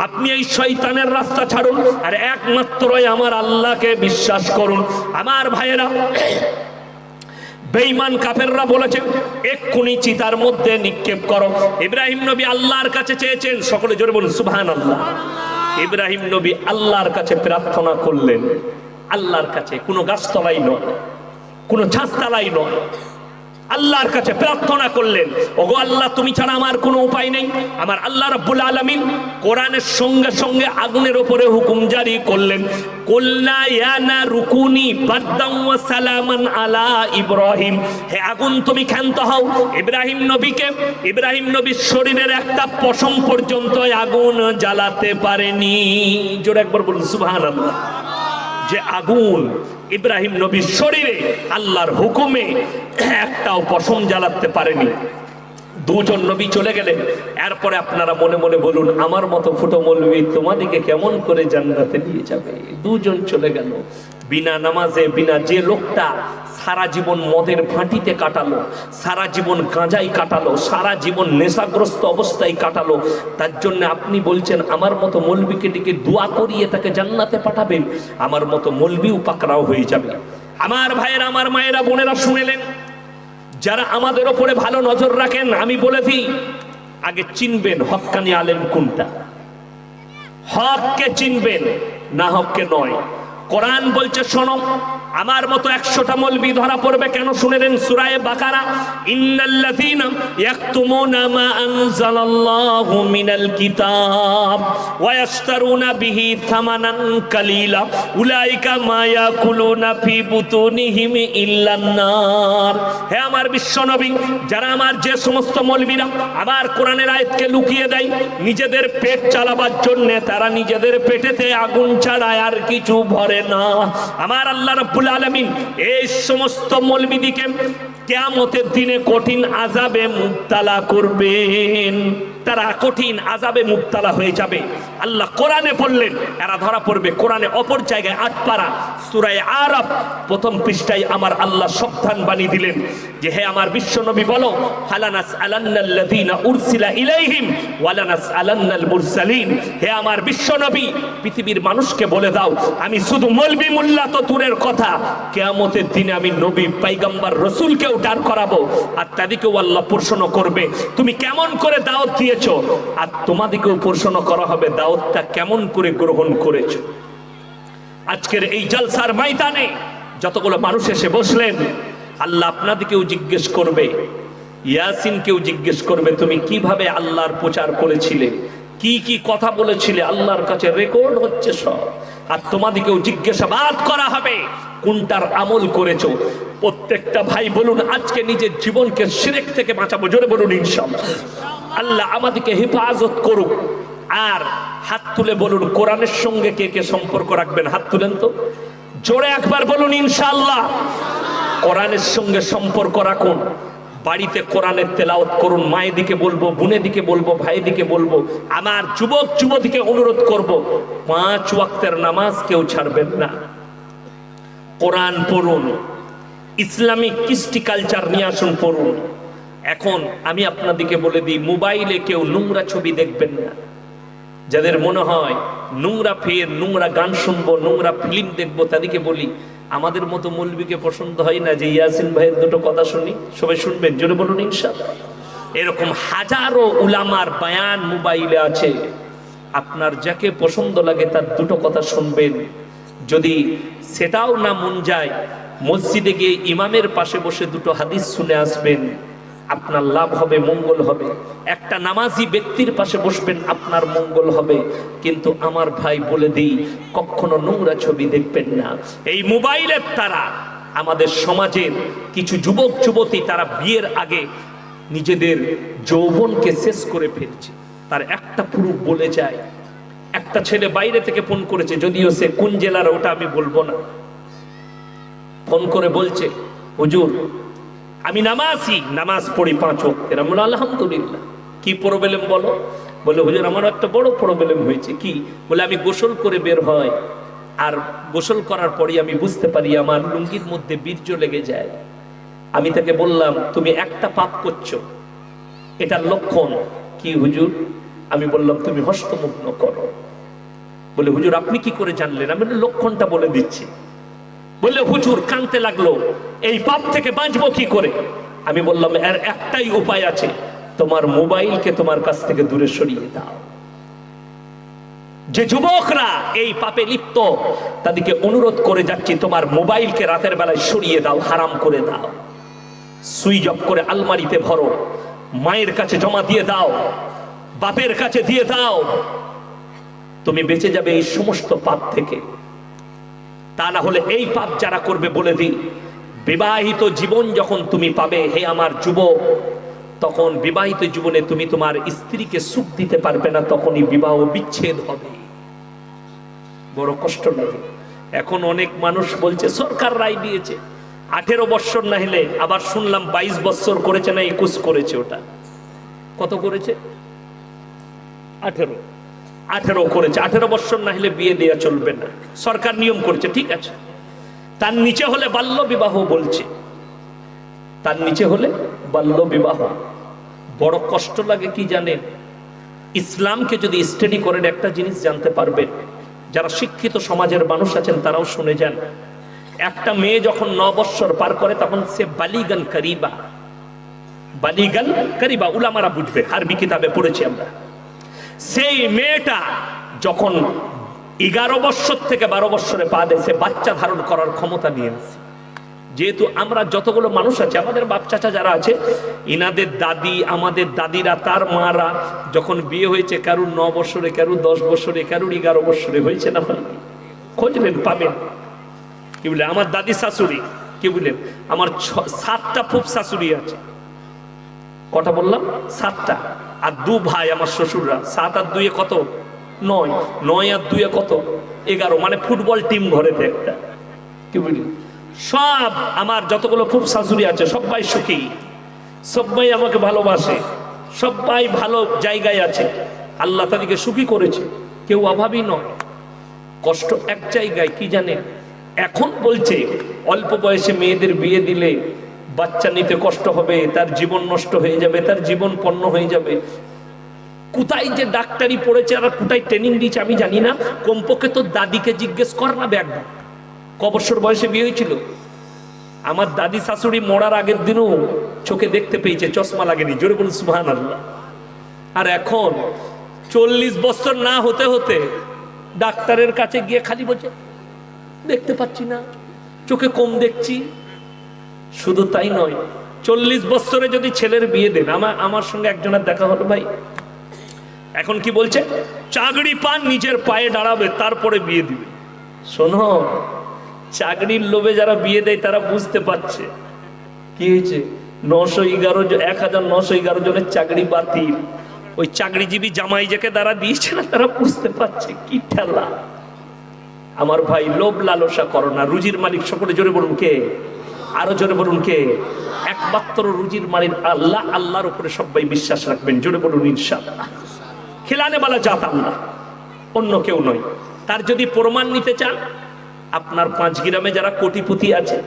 Speaker 1: আপনি এই শয়তানের রাস্তা ছাড়ুন আর একমাত্রই আমার আল্লাহকে বিশ্বাস করুন। আমার ভাইয়েরা, বেঈমান কাফেররা বলেছে এক্ষুনি চিতার মধ্যে নিক্ষেপ করো। ইব্রাহিম নবী আল্লাহর কাছে চেয়েছেন, সকলে জোরে বলুন সুবহানাল্লাহ। ইব্রাহিম নবী আল্লাহর কাছে প্রার্থনা করলেন, আল্লাহর কাছে, কোনো গাছতলাই নয়, কোনো ছাদতলাই নয়, আল্লাহর কাছে প্রার্থনা করলেন, ওগো আল্লাহ, তুমি ছাড়া আমার কোনো উপায় নেই। আমার আল্লাহ রাব্বুল আলামিন কোরআনের সঙ্গে সঙ্গে আগুনের উপরে হুকুম জারি করলেন, কুলনা ইয়া নারু কুনি বারদান ওয়া সালামান আলা ইব্রাহিম, হে আগুন তুমি ক্ষান্ত হও। ইব্রাহিম নবীর শরীরের একটা পশম পর্যন্ত আগুন জ্বালাতে পারেনি। জোরে একবার বলুন সুবহানাল্লাহ। যে আগুন ইব্রাহিম নবীর শরীরে আল্লাহর হুকুমে একটাও পশম জ্বালাতে পারেনি। দুজন নবী চলে গেলেন। এরপরে আপনারা মনে মনে বলুন, আমার মতো ফুটো মৌলবী তোমাদেরকে কেমন করে জান্নাতে নিয়ে যাবে? দুজন চলে গেল বিনা নামাজে, বিনা, যে লোকটা সারা জীবন মদের ভাঁটিতে কাটালো, সারা জীবন গাঁজাই কাটালো, সারা জীবন নেশাগ্রস্ত অবস্থায় কাটালো, তার জন্য আপনি বলছেন আমার মতো মৌলবীকে ডেকে দোয়া করিয়ে তাকে জান্নাতে পাঠাবেন? আমার মতো মৌলবীও পাকড়াও হয়ে যাবে। আমার ভাইয়েরা, আমার মায়েরা, বোনেরা শুনেলেন, যারা আমাদের ওপরে ভালো নজর রাখেন, আমি বলে দিই, আগে চিনবেন হক্কানি আলেম কোনটা, হককে চিনবেন, না হককে নয়। কোরআন বলছে শোনো, আমার মতো 100টা মৌলবী ধরা পড়বে কেন শুনে নেন। সূরা বাকারা, ইন্নাল্লাযীনা ইয়াকতুমুনা মা আনজালাল্লাহু মিনাল কিতাব ওয়া ইয়াশতারুনা বিহি থামানান কালীলা উলাইকা মা ইয়াকুলুনা ফি বুতুনিহিম ইল্লান নার। হে আমার বিশ্বনবী, যারা আমার যে সমস্ত মৌলবীরা আমার কোরআনের আয়াতকে লুকিয়ে দেয় নিজেদের পেট চালাবার জন্য, তারা নিজেদের পেটেতে আগুন ছাড়ায় আর কিছু ভরে না। আমার আল্লাহ রাব্বুল আলামিন এই সমস্ত মৌলবীদিকে কিয়ামতের দিনে কঠিন আযাবে মুবতালা করবেন, তারা কঠিন আযাবে মুবতালা হয়ে যাবে। আল্লাহ কোরআনে বললেন এরা ধরা পড়বে। কোরআনে অপর জায়গায় 8 পারা সূরা আরাফ প্রথম পৃষ্ঠায় আমার আল্লাহ সাবধান বাণী দিলেন যে হে আমার বিশ্বনবী বলো, ফালানাস আলান্নাল্লাযীনা উরসিলা ইলাইহিম ওয়ালানাস আলান্নাল মুরসালিন। হে আমার বিশ্বনবী, পৃথিবীর মানুষকে বলে দাও, আমি শুধু মৌলবী মোল্লা তো দূরের কথা, কিয়ামতের দিনে আমি নবী, পয়গম্বর, রাসূলকেও দাঁড় করাবো আর তাদেরকেও আল্লাহ প্রশ্ন করবে তুমি কেমন করে দাওয়াত দিয়েছো, আর তোমাদেরকেও প্রশ্ন করা হবে দাওয়াতটা কেমন করে গ্রহণ করেছো। আজকের এই জলসার ময়দানে যতগুলো মানুষ এসে বসলেন, আল্লাহ আপনাদেরকেও জিজ্ঞেস করবে, ইয়াসিনকেও জিজ্ঞেস করবে তুমি কিভাবে আল্লাহর প্রচার করেছিলে, কি কি কথা বলেছিলে, আল্লাহর কাছে রেকর্ড হচ্ছে সব। আর তোমাদেরকেও জিজ্ঞাসাবাদ করা হবে কোনটার আমল করেছো। প্রত্যেকটা ভাই বলুন আজকে নিজের জীবনকে শিরক থেকে বাঁচাবো, জোরে বলুন ইনশাআল্লাহ। আল্লাহ আমাদেরকে হেফাজত করুক। আর হাত তুলে বলুন কোরআনের সঙ্গে কে কে সম্পর্ক রাখবেন, হাত তুলেন তো, জোরে একবার বলুন ইনশাআল্লাহ। কোরআনের সঙ্গে সম্পর্ক রাখুন, বাড়িতে কোরআনের তেলাওয়াত করুন, মায়েদিকে বলবো, বোনেদিকে বলবো, ভাইদিকে বলবো, আমার যুবক যুবতীকে অনুরোধ করব 5 ওয়াক্তের নামাজ কেউ ছাড়বেন না। কোরআন পড়ুন, ইসলামিক কৃষ্টি কালচার নিয়ে আসুন, পড়ুন। এখন আমি আপনাদেরকে বলে দিই, মোবাইলে কেউ নোংরা ছবি দেখবেন না। যাদের মনে হয় নোংরা গান শুনবো, নোংরা ফিল্ম দেখবো, তাদেরকে বলি আমাদের মতো মৌলবীকে পছন্দ হয় না যে ইয়াসিন ভাইয়ের দুটো কথা শুনি, সবাই শুনবেন, জোরে বলুন ইনশাআল্লাহ। এরকম হাজারো উলামার বায়ান মোবাইলে আছে, আপনার যাকে পছন্দ লাগে তার দুটো কথা শুনবেন। যদি সেটাও না মন যায়, মসজিদে গিয়ে ইমামের পাশে বসে দুটো হাদিস শুনে আসবেন। আপনার লাভ হবে, মঙ্গল হবে। একটা নামাজি ব্যক্তির পাশে বসবেন, আপনার মঙ্গল হবে। কিন্তু আমার ভাই বলে দিই, কখনো নোংরা ছবি দেখবেন না। এই মোবাইলের দ্বারা আমাদের সমাজের কিছু যুবক যুবতী তারা বিয়ের আগে নিজেদের যৌবনকে শেষ করে ফেলছে। তার একটা পুরুষ বলে যায়, একটা ছেলে বাইরে থেকে ফোন করেছে, যদিও সে কোন জেলার ওটা আমি বলবো না, ফোন করে বলছে, হুজুর আমি নামাজি, নামাজ পড়ি 5 ওয়াক্ত। এরা বলে আলহামদুলিল্লাহ। কি প্রবলেম বলো? বলে হুজুর আমার একটা বড় প্রবলেম হয়েছে। কি? বলে আমি গোসল করে বের হয়, আর গোসল করার পরই আমি বুঝতে পারি আমার লুঙ্গির মধ্যে বীর্য লেগে যায়। আমি তাকে বললাম তুমি একটা পাপ করছো, এটার লক্ষণ কি হুজুর? আমি বললাম তুমি হস্তমুগ্ন করো। বলে হুজুর আপনি কি করে জানলেন? আমি লক্ষণটা বলে দিচ্ছি। বললে হুজুর কাঁদতে লাগলো, এই পাপ থেকে বাঁচবো কি করে? আমি বললাম এর একটাই উপায় আছে, তোমার মোবাইলকে তোমার কাছ থেকে দূরে সরিয়ে দাও। যে যুবকরা এই পাপে লিপ্ত তাদেরকে অনুরোধ করে যাচ্ছি, তোমার মোবাইলকে রাতের বেলায় সরিয়ে দাও, হারাম করে দাও, সুইচ অফ করে আলমারিতে ভরো, মায়ের কাছে জমা দিয়ে দাও, বাপের কাছে দিয়ে দাও, তুমি বেঁচে যাবে এই সমস্ত পাপ থেকে। তা না হলে এই পাপ যারা করবে, বলে দিই বিবাহিত জীবন যখন তুমি পাবে, হে আমার যুবক, তখন বিবাহিত জীবনে তুমি তোমার স্ত্রীকে সুখ দিতে পারবে না, তখনই বিবাহ বিচ্ছেদ হবে। বড় কষ্ট লাগে। এখন অনেক মানুষ বলছে সরকার রায় দিয়েছে 18 বছর না হলে, আবার শুনলাম 22 বছর করেছে না 21 করেছে। ওটা কত করেছে? 18 করেছে। 18 বছর না হলে বিয়ে দেওয়া চলবে না, সরকার নিয়ম করেছে, ঠিক আছে। তার নিচে হলে বাল্য বিবাহ বলছে, তার নিচে হলে বাল্য বিবাহ। বড় কষ্ট লাগে কি জানেন? ইসলামকে যদি স্টাডি করেন একটা জিনিস জানতে পারবেন, যারা শিক্ষিত সমাজের মানুষ আছেন তারাও শুনে যান। একটা মেয়ে যখন 9 বছর পার করে তখন সে বালিগান করিবা, বালিগান করিবা, উলামারা বুঝবে, আরবি কিতাবে পড়েছি আমরা। সেই মেয়েটা যখন 11 বছর থেকে 12 বছরে পা দেয়, সে বাচ্চা ধারণ করার ক্ষমতা নিয়ে আসে। যেহেতু আমরা যতগুলো মানুষ আছে, আমাদের বাপ চাচা যারা আছে, ইনাদের দাদি, আমাদের দাদিরা, তার মারা যখন বিয়ে হয়েছে, কারুর 9 বছরে, কারুর 10 বছরে, কারুর 11 বছরে হয়েছে না, খোঁজলেন পাবেন। কি বলে আমার দাদি শাশুড়ি, কি বললেন আমার 7টা ফুফ শাশুড়ি আছে। কটা বললাম? 7টা। আর 2 ভাই আমার শ্বশুররা। 7 আর 2 কত? 9। 9 আর 2 কত? 11। মানে ফুটবল টিম ঘরেতে একটা। কি বলি, সব আমার যতগুলো ফুফ শাশুড়ি আছে সবাই সুখী, সবাই আমাকে ভালোবাসে, সবাই ভালো জায়গায় আছে। আল্লাহ তাদেরকে সুখী করেছে, কেউ অভাবী নয়। কষ্ট এক জায়গায়, কি জানেন? এখন বলছে অল্প বয়সে মেয়েদের বিয়ে দিলে বাচ্চা নিতে কষ্ট হবে, তার জীবন নষ্ট হয়ে যাবে, তার জীবন পণ্য হয়ে যাবে। কোথায় যে ডাক্তারি পড়েছে আর কোথায় ট্রেনিং দিয়েছে আমি জানি না। কমপক্ষে তো দাদিকে জিজ্ঞেস কর না একবার, ক বছর বয়সে বিয়ে হয়েছিল? আমার দাদি শাশুড়ি মরার আগের দিনও চোখে দেখতে পেয়েছে, চশমা লাগেনি। জোরে বলুন সুবহানাল্লাহ। আর এখন 40 বছর না হতে হতে ডাক্তারের কাছে গিয়ে খালি বলছে দেখতে পাচ্ছি না, চোখে কম দেখছি। শুধু তাই নয়, 40 বছরে যদি ছেলের বিয়ে দেন, আমার সঙ্গে একজনের দেখা হলো, ভাই এখন কি বলছে, চাকরি পান, নিজের পায়ে দাঁড়াবে, তারপরে বিয়ে দিবে। শোনো, চাকরির লোভে যারা বিয়ে দেয় তারা বুঝতে পারছে কি হয়েছে। 1911 জনের চাকরি বাতিল। ওই চাকরিজীবী জামাই যাকে দ্বারা দিয়েছে না, তারা বুঝতে পারছে কি ঠেলা। আমার ভাই, লোভ লালসা করো না। রুজির মালিক সকলে জোরে বলুন কে? আরো জোরে বলুন কে? একমাত্র রুজির মালিক আল্লাহ। আল্লাহর উপরে সবাই বিশ্বাস রাখবেন, জোরে বলুন ইনশাআল্লাহ। খিলানে বালা জাত আল্লাহ, অন্য কেউ নয়। তার যদি প্রমাণ নিতে চান, আপনার 5 গ্রামে যারা কোটিপতি আছে,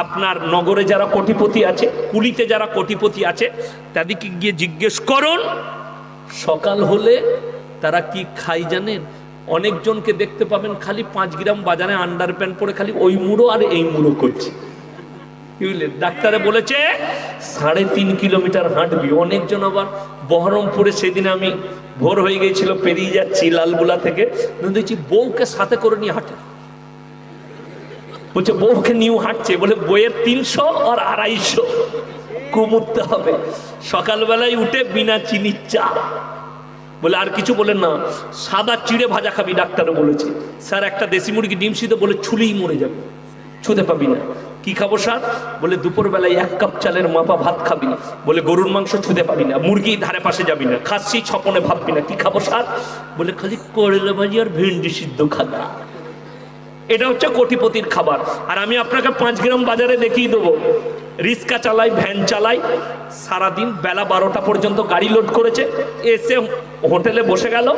Speaker 1: আপনার নগরে যারা কোটিপতি আছে, কুলিতে যারা কোটিপতি আছে, তাদেরকে গিয়ে জিজ্ঞেস করুন সকাল হলে তারা কি খায় জানেন? অনেকজনকে দেখতে পাবেন খালি 5 গ্রাম বাজারে আন্ডার প্যান্ট পরে খালি ওই মুড়ো আর এই মুড়ো করছে। ডাক্তারে বলেছে 3.5 কিলোমিটার হাঁটবি। অনেকজন আবার বহরমপুরে, সেদিন আমি ভোর হয়ে গিয়েছিল, পেরিয়ে যাচ্ছি লালগুলা থেকে, দেখছি বউকে সাথে করে নিয়ে হাঁটে। বলছে বউকে নিয়ে হাঁটছে, বলে বইয়ের 300 আর 250। ঘুমুতে হবে। সকালবেলায় উঠে বিনা চিনির চা, বলে আর কিছু বলেন না, সাদা চিড়ে ভাজা খাবি, ডাক্তারও বলেছে। স্যার একটা দেশি মুরগি ডিম সিদ্ধ, বলে ছুলেই মরে যাবে, ছুঁতে পাবি না। কি খাবো স্যার? বলে দুপুরবেলায় 1 কাপ চালের মাপা ভাত খাবি, বলে গরুর মাংস ছুঁতে পাবি না, মুরগি ধারে পাশে যাবি না, খাসি ছপনে ভাববি না। কি খাবো স্যার? বলে খালি করলা ভাজি আর ভেন্ডি সিদ্ধ খাবা। এটা হচ্ছে কোটিপতির খাবার। আর আমি আপনাকে 5 গ্রাম বাজারে দেখিয়ে দেবো, রিক্সা চালাই, ভ্যান চালাই, সারাদিন বেলা 12টা পর্যন্ত গাড়ি লোড করেছে, এসে হোটেলে বসে গেল,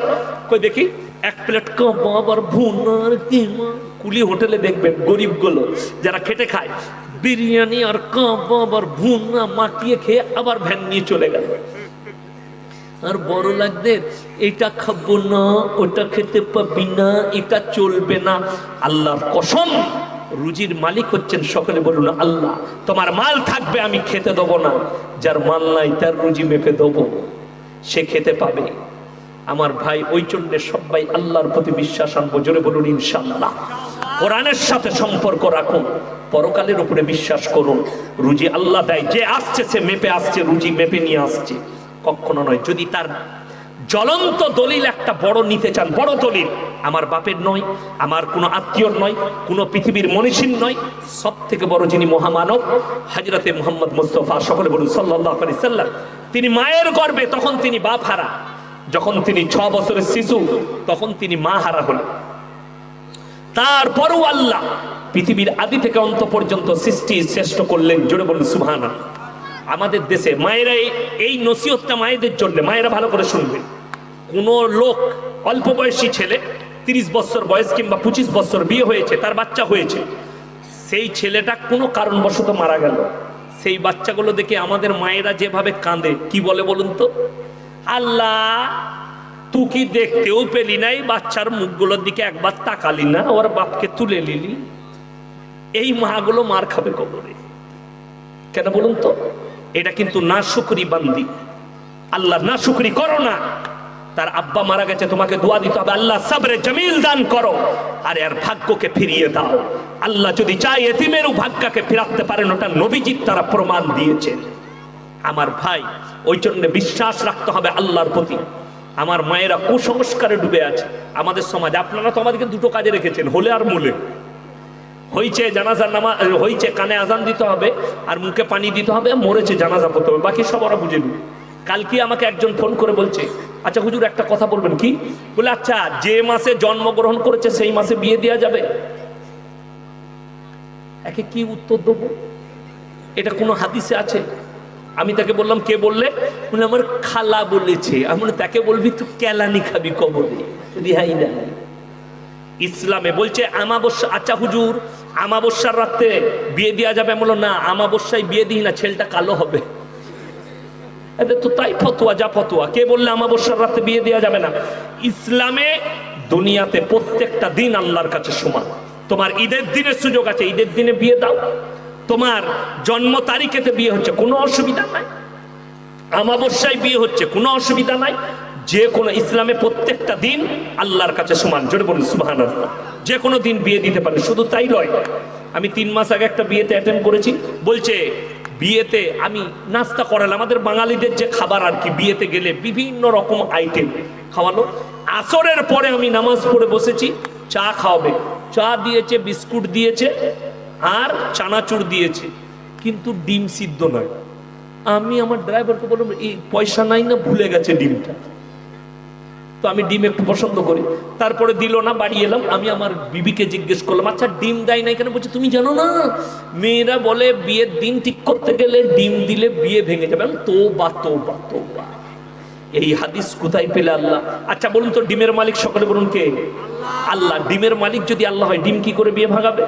Speaker 1: কই দেখি 1 প্লেট কাবাব আর ভুনার কিমা। কুলি হোটেলে দেখবেন গরিবগুলো যারা খেটে খায়, বিরিয়ানি আর কাবাব আর ভুনা মাখিয়ে খেয়ে আবার ভ্যান নিয়ে চলে গেল। আর বড় লাগদের এটা খাবো না, ওটা খেতে পাবি না, এটা চলবে না। আল্লাহর কসম, রুজির মালিক হচ্ছেন, সকলে বলুন আল্লাহ। তোমার মাল থাকবে, আমি খেতে দেবো না, যার মাল নাই তার রুজি মেপে দেবো, সে খেতে পাবে। আমার ভাই, ওই জন্য সবাই আল্লাহর প্রতি বিশ্বাস আনবো, জোরে বলুন ইনশাআল্লাহ। কোরআনের সাথে সম্পর্ক রাখুন, পরকালের উপরে বিশ্বাস করুন। রুজি আল্লাহ দেয়, যে আসছে সে মেপে আসছে, রুজি মেপে নিয়ে আসছে, কখনো নয়। যদি তার জ্বলন্ত দলিল একটা বড় নিতে চান, বড় দলিল, আমার বাপের নয়, আমার কোনো আত্মীয়র নয়, কোনো পৃথিবীর মনীষীর নয়, সব থেকে বড় যিনি মহামানব হযরতে মুহাম্মদ মুস্তাফা, সকলে বলুন সাল্লাল্লাহু আলাইহি সাল্লাম। তিনি মায়ের গর্ভে, তখন তিনি বাপ হারা, যখন তিনি 6 বছরের শিশু তখন তিনি মা হারা হলেন। তারপরও আল্লাহ পৃথিবীর আদি থেকে অন্ত পর্যন্ত সৃষ্টি শ্রেষ্ঠ করলেন, জোরে বলুন সুবহানাল্লাহ। আমাদের দেশে মায়েরা, এই নসিহতটা মায়েদের জন্য, মায়েরা ভালো করে শুনবেন। কোন লোক, অল্প বয়সী ছেলে, 30 বছর বয়স কিংবা 25 বছর বিয়ে হয়েছে, তার বাচ্চা হয়েছে, সেই ছেলেটা কোনো কারণবশত মারা গেল, সেই বাচ্চাগুলো দেখে আমাদের মায়েরা যেভাবে কাঁদে, কি বলে বলুন তো? আল্লাহ, তুই কি দেখতেও পেলি নাই, বাচ্চার মুখগুলোর দিকে একবার তাকালি না, ওর বাপকে তুলে নিলি। এই মাগুলো মার খাবে কবরে। কেন বলুন তো? এটা কিন্তু না শুকরি বান্দি। আল্লাহ না শুকরি করো না। তার আব্বা মারা গেছে, তোমাকে দোয়া দিতে হবে, আল্লাহ সাবরে জামিল দান করো, আর এর ভাগ্যকে ফিরিয়ে দাও। আল্লাহ যদি চায় এতিমেরও ভাগ্যকে ফিরাতে পারেন, ওটা নবীজির তারা প্রমাণ দিয়েছে। আমার ভাই, ওই জন্য বিশ্বাস রাখতে হবে আল্লাহর প্রতি। আমার মায়েরা কুসংস্কারে ডুবে আছে আমাদের সমাজ। আপনারা তো আমাদেরকে দুটো কাজে রেখেছেন, হলে আর মূলে। হইছে জানাজার নামাজ, হইছে কানে আজান দিতে হবে আর মুখে পানি দিতে হবে, মরেছে জানাজা পড়তে হবে, বাকি সব ওরা বুঝে নিবে। কালকে আমাকে একজন ফোন করে বলছে, আচ্ছা হুজুর একটা কথা বলবেন। কি? বলে আচ্ছা, যে মাসে জন্মগ্রহণ করেছে সেই মাসে বিয়ে দেওয়া যাবে? একে কি উত্তর দেবো? এটা কোনো হাদিসে আছে? আমি তাকে বললাম, কে বললে? বলে আমার খালা বলেছে। আমি বলে, তাকে বলবি তুই কেলানি খাবি কবরে, রিহাই নাই। ইসলামে বলছে আমাবস্যা। আচ্ছা হুজুর, আমাবস্যার রাতে বিয়ে দেওয়া যাবে? বলো না, আমাবস্যায় বিয়ে দিই না, ছেলেটা কালো হবে। তো তাই ফতোয়া, যা ফতোয়া। কে বললে আমাবস্যার রাতে বিয়ে দেওয়া যাবে না? ইসলামে দুনিয়াতে প্রত্যেকটা দিন আল্লাহর কাছে সমান। তোমার ঈদের দিনের সুযোগ আছে, ঈদের দিনে বিয়ে দাও। তোমার জন্ম তারিখেতে বিয়ে হচ্ছে, কোনো অসুবিধা নাই। আমাবস্যায় বিয়ে হচ্ছে, কোনো অসুবিধা নাই। যে কোনো, ইসলামে প্রত্যেকটা দিন আল্লাহর কাছে সমান, জোরে বলুন সুবহানাল্লাহ। যে কোনো দিন বিয়ে দিতে পারে। শুধু তাই নয়, আমি 3 মাস আগে একটা বিয়েতে অ্যাটেন্ড করেছি। বলছে বিয়েতে আমি নাস্তা করালাম, আমাদের বাঙালিদের যে খাবার আর কি, বিয়েতে গেলে বিভিন্ন রকম আইটেম খাওয়ালো। আসরের পরে আমি নামাজ পড়ে বসেছি, চা খাওয়াবে, চা দিয়েছে, বিস্কুট দিয়েছে আর চানাচুর দিয়েছে, কিন্তু ডিম সিদ্ধ নয়। আমি আমার ড্রাইভারকে বললাম, এই পয়সা নাই না, ভুলে গেছে ডিমটা। তো আমি ডিম একটু পছন্দ করি। তারপরে দিল না, বাড়ি এলাম। আমি আমার বিবিকে জিজ্ঞেস করলাম, আচ্ছা ডিম দেয় না কেন? বলছে তুমি জানো না, মেয়েরা বলে বিয়ের দিন ঠিক করতে গেলে ডিম দিলে বিয়ে ভেঙে যাবে। তোবা তোবা তোবা, এই হাদিস কোথায় পেলে আল্লাহ? আচ্ছা বলুন তো, ডিমের মালিক সকলে বলুন কে? আল্লাহ। ডিমের মালিক যদি আল্লাহ হয়, ডিম কি করে বিয়ে ভাঙাবে?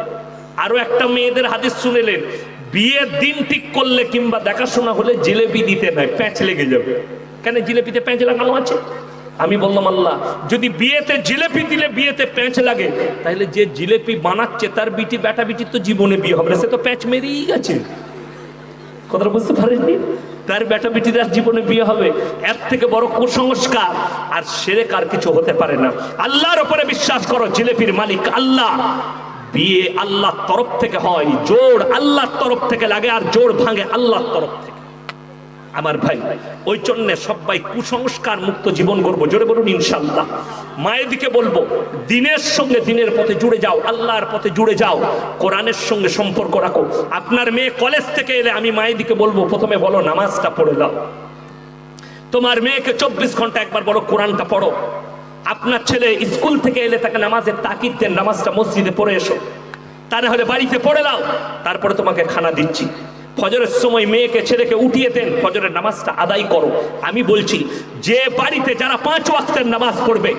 Speaker 1: আরো একটা মেয়েদের হাদিস শুনেলেন, বিয়ের দিন ঠিক করলে কিংবা দেখাশোনা হলে জিলেপি দিতে নাই, প্যাঁচ লেগে যাবে। কেন? জিলেপিতে প্যাঁচ লাগানো আছে। আমি বললাম, আল্লাহ যদি বিয়েতে জিলেপি দিলে বিয়েতে প্যাঁচ লাগে, তাহলে যে জিলেপি বানাচ্ছে তার বিটি, বেটা বিটির তো জীবনে বিয়ে হবে না, সে তো প্যাঁচ মেরেই গেছে। কথাটা বুঝতে পারেননি? তার বেটা বিটির জীবনে বিয়ে হবে, এর থেকে বড় কুসংস্কার আর শিরক আর কিছু হতে পারে না। আল্লাহর উপরে বিশ্বাস করো, জিলেপির মালিক আল্লাহ। বিয়ে আল্লাহর তরফ থেকে হয়, জোড় আল্লাহর তরফ থেকে লাগে, আর জোড় ভাঙে আল্লাহর তরফ থেকে। আমার ভাই, ওই জন্য সবাই কুসংস্কার মুক্ত জীবন গড়বো, জোরে বলুন ইনশাআল্লাহ। মায়ের দিকে বলবো দিনের সঙ্গে, দিনের পথে জুড়ে যাও, আল্লাহর পথে জুড়ে যাও, কোরআনের সঙ্গে সম্পর্ক রাখো। আপনার মেয়ে কলেজ থেকে এলে আমি মায়ের দিকে বলবো প্রথমে বলো নামাজটা পড়ে দাও। তোমার মেয়েকে 24 ঘন্টা একবার বলো কোরআনটা পড়ো। আপনার ছেলে স্কুল থেকে এলে তাকে নামাজের তাকিদ দেন, নামাজটা মসজিদে পড়ে এসো, তা না হলে বাড়িতে পড়ে দাও, তারপরে তোমাকে খানা দিচ্ছি। ফজরের সময় মেয়েকে ছেলেকে উঠিয়ে দেন, ফজরের নামাজটা আদায় করো। আমি বলছি যে বাড়িতে যারা 5 ওয়াক্তের নামাজ পড়বে,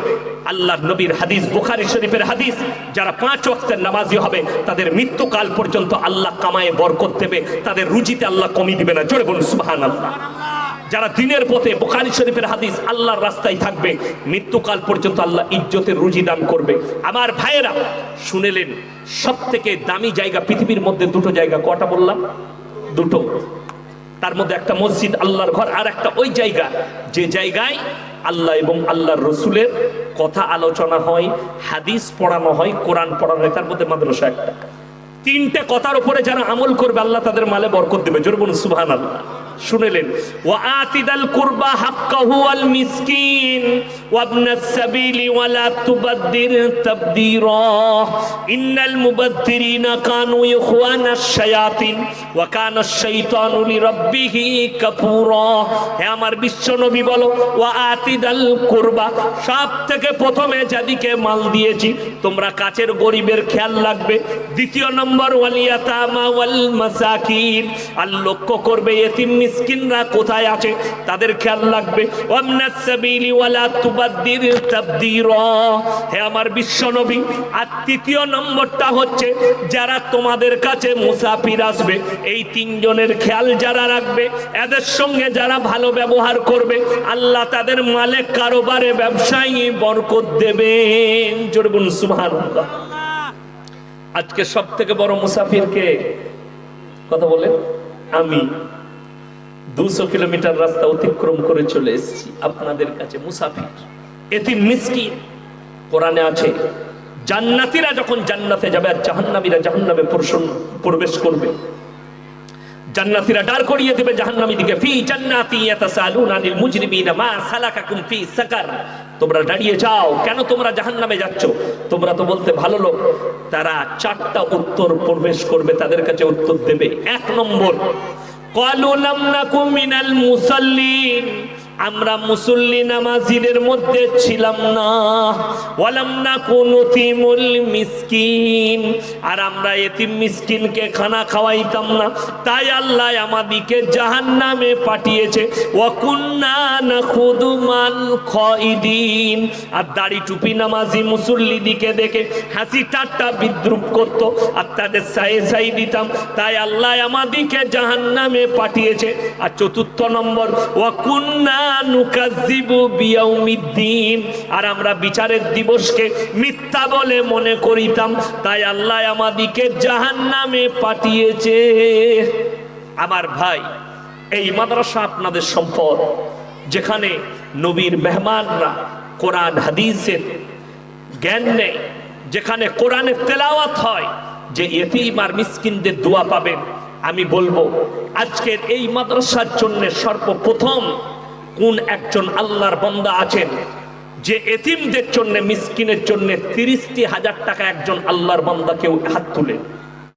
Speaker 1: আল্লাহর নবীর হাদিস, বুখারী শরীফের হাদিস, যারা 5 ওয়াক্তের নামাজি হবে তাদের মৃত্যুকাল পর্যন্ত আল্লাহ কামায়ে বরকত দেবে, তাদের রুজিতে আল্লাহ কমি দিবে না, জোরে বলুন সুবহানাল্লাহ। যারা দিনের পথে, বুখারী শরীফের হাদিস, আল্লাহর রাস্তায় থাকবে, মৃত্যুকাল পর্যন্ত আল্লাহ ইজ্জতের রুজি দান করবে। আমার ভাইয়েরা শুনেলেন, সব থেকে দামি জায়গা পৃথিবীর মধ্যে 2টো জায়গা, কটা বললাম? 2টো। তার মধ্যে একটা মসজিদ, আল্লাহর ঘর, আর একটা ওই জায়গা যে জায়গায় আল্লাহ এবং আল্লাহর রসুলের কথা আলোচনা হয়, হাদিস পড়ানো হয়, কোরআন পড়ানো হয়, তার মধ্যে মাদ্রাসা একটা। 3টে কথার উপরে যারা আমল করবে আল্লাহ তাদের মালে বরকত দেবে, জোরে বলুন সুবহানাল্লাহ। শুনেলেন, ওয়া আতিদাল কুরবা হাক্কাহু ওয়াল মিসকিন ওয়া ইবনাস সাবিলি ওয়া লা তুবাদদির তাবদীরা ইন্নাল মুবাদদিরিনা কানু ইখওয়ানাশ শায়াতিন ওয়া কানাশ শাইতানু লিরাব্বিহি কাফুরা। হে আমার বিশ্ব নবী বলো, ওয়া আতিদাল কুরবা, সব থেকে প্রথমে যাদিকে মাল দিয়েছি তোমরা কাছের গরিবের খেয়াল রাখবে। দ্বিতীয় নম্বর, ওয়াল ইয়াতামা ওয়াল মাসাকিন, আর লক্ষ্য করবে এতিম মিসকিনরা কোথায় আছে তাদের খেয়াল রাখবে। ওয়াবনাস সাবিলি ওয়ালা তুবাদদির তাবদীরা। হে আমার বিশ্ব নবী, আর তৃতীয় নম্বরটা হচ্ছে যারা তোমাদের কাছে মুসাফির আসবে, এই 3 জনের খেয়াল যারা রাখবে, এদের সঙ্গে যারা ভালো ব্যবহার করবে, আল্লাহ তাদের মালে, কারোবারে, ব্যবসায় বরকত দেবেন, জোরে বলুন সুবহানাল্লাহ। আজকে সব থেকে বড় মুসাফির কে? কথা বলেন। আমি 200 কিলোমিটার রাস্তা অতিক্রম করে চলে এসেছি আপনাদের কাছে, মুসাফির, এতিম মিসকিন। কোরআনে আছে জান্নাতীরা যখন জান্নাতে যাবে আর জাহান্নামীরা জাহান্নামে প্রবেশ করবে, জান্নাতীরা দাঁড় করিয়ে দেবে জাহান্নামীদেরকে, ফি জান্নাতি ইয়াতাসালুনা আনিল মুজরিমিনা মা সালাকাকুম ফি সাকার। তোমরা দাঁড়িয়ে যাও, কেন তোমরা জাহান্নামে যাচ্ছ? তোমরা তো বলতে ভালো লোক। তারা 4টা উত্তর প্রবেশ করবে, তাদের কাছে উত্তর দেবে। 1 নম্বর, ক্বালু লাম নাকু মিনাল মুসাল্লিন, আমরা মুসল্লি নামাজীদের মধ্যে ছিলাম না। ওয়ালাম নাকু নুতিমুল মিসকিন, আর আমরা এতিম মিসকিনকে খানা খাওয়াইতাম না, তাই আল্লাহ আমাদিকে জাহান্নামে পাঠিয়েছে। ওয়া কুন্না নাখুদু মাল খাইদিন, আর দাড়ি টুপি নামাজি মুসল্লিদিকে দেখে হাসি ঠাট্টা বিদ্রুপ করত, আর তাদের সাই দিতাম, তাই আল্লাহ আমাদিকে জাহান্নামে পাঠিয়েছে। আর 4 নম্বর, ওয়া কুন্না নুকাজ্জিবু বিয়াউমিদ্দিন, আর আমরা বিচারের দিবসকে মিথ্যা বলে মনে করিতাম, তাই আল্লাহ আমাদিকে জাহান্নামে পাঠিয়েছে। আমার ভাই, এই মাদ্রাসা আপনাদের সম্পদ, যেখানে নবীর মেহমানরা কোরআন হাদিসের জ্ঞান নেই, যেখানে কোরআনের তেলাওয়াত হয়, যে ইতিম আর মিসকিনদের দোয়া পাবেন। আমি বলবো আজকের এই মাদ্রাসার জন্য সর্বপ্রথম কোন একজন আল্লাহর বান্দা আছেন যে এতিমদের জন্য, মিসকিনের জন্য 30,000 টাকা একজন আল্লাহর বান্দা কেউ হাত তুলে